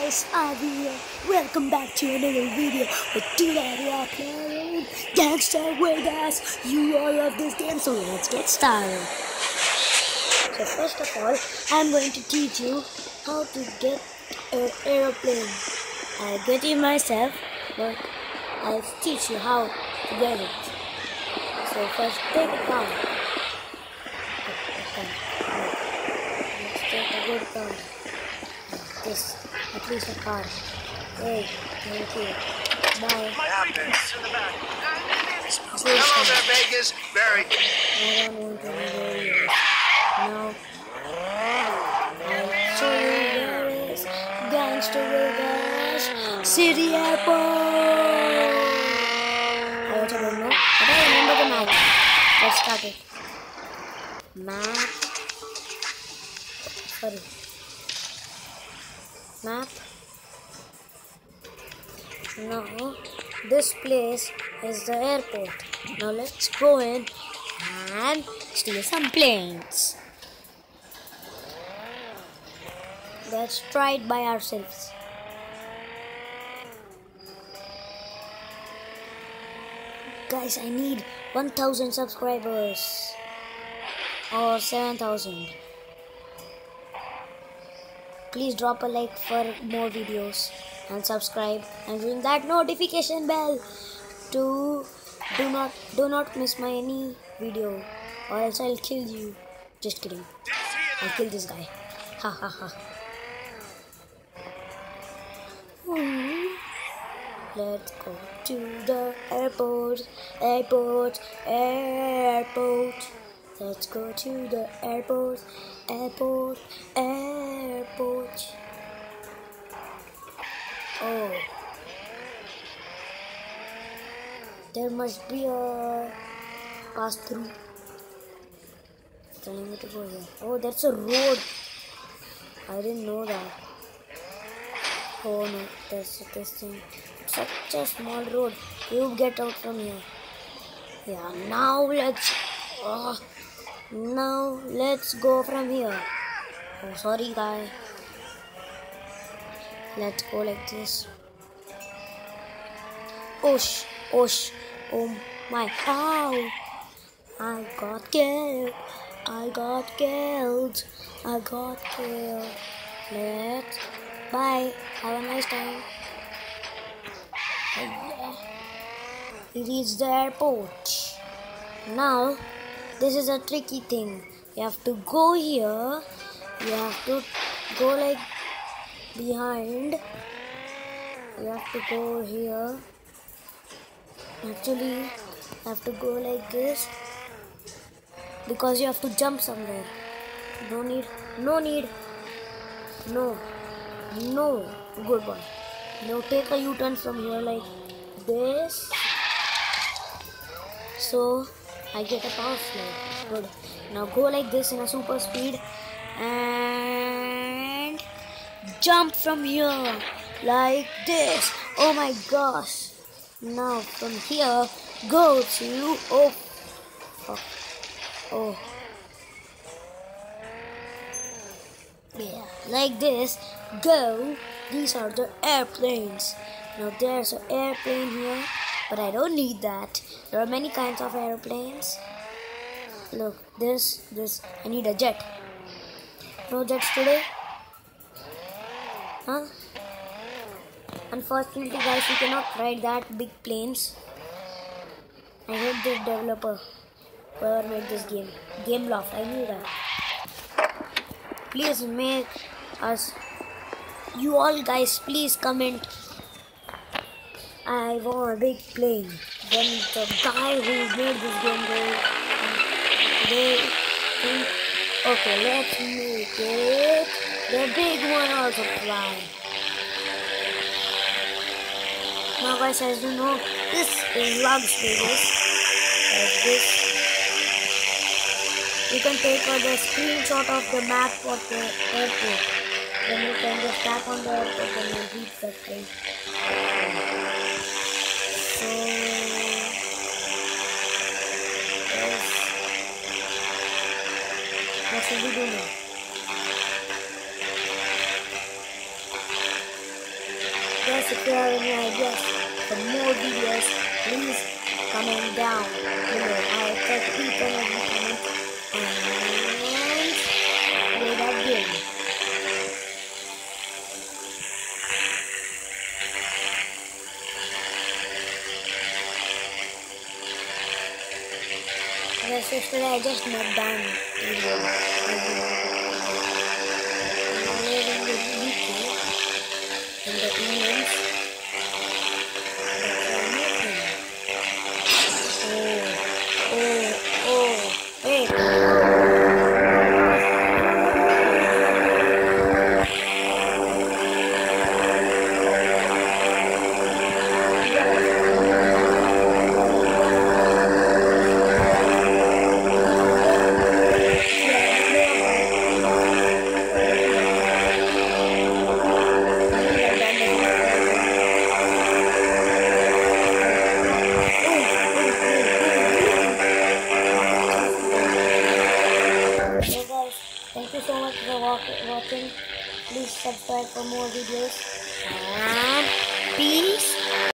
guys, Avi. Welcome back to another video. But today we are playing Gangstar Vegas. You all love this game, so let's get started. So first of all, I'm going to teach you how to get an airplane. I'll get it myself, but I'll teach you how to get it. So first, take a car. Let's take a good car. This, at least a car. Hey, thank you. Bye. Hello there, Vegas. Barry. I don't want to be very now. I'll show you where is Gangstar Vegas City Airport. I also don't know, but I remember the map. Let's start it. Map. Sorry. Map. Now, this place is the airport. Now let's go in and steal some planes. Let's try it by ourselves. Guys, I need 1,000 subscribers or 7,000. Please drop a like for more videos and subscribe and ring that notification bell to do not miss my any video, or else I'll kill you. Just kidding. I'll kill this guy. Ha ha ha. Let's go to the airport. Let's go to the airport. Oh, there must be a pass through. It's telling me to go here. Oh, that's a road. I didn't know that. Oh no, that's this thing. Such a small road. You get out from here. Yeah, now let's go from here. Oh, sorry guy. Let's go like this. Osh, oh my, ow! I got killed. Let's, bye. Have a nice time. We reached the airport. Now, this is a tricky thing. You have to go here. You have to go like behind. You have to go here. Actually, you have to go like this because you have to jump somewhere. No need. No. Good boy. Now take a U-turn from here like this. So I get a power slide. Good. Now go like this in a super speed and jump from here like this. Oh my gosh. Now from here go to oh yeah, like this. Go. These are the airplanes. Now there's an airplane here, but I don't need that. There are many kinds of airplanes. Look, this, I need a jet. No jets today? Huh? Unfortunately guys, we cannot ride that big planes. I hate this developer, whoever made this game. Game Loft, I knew that. Please make us, you all guys, please comment, I want a big plane. Then the guy who made this game they think, okay, let's make it the big one also fly. Now guys, as you know, this is Gangstar Vegas. Like this. You can take the screenshot of the map of the airport. Then you can just tap on the airport and you reach that place. So, what should we do now? guys, if you have any ideas for more videos, please comment down below. I'll check each and every comment and play that game. Yes, yesterday I just met Dan. I'm living with Vicky and the Indians. Thank you so much for watching. Please subscribe for more videos. And peace.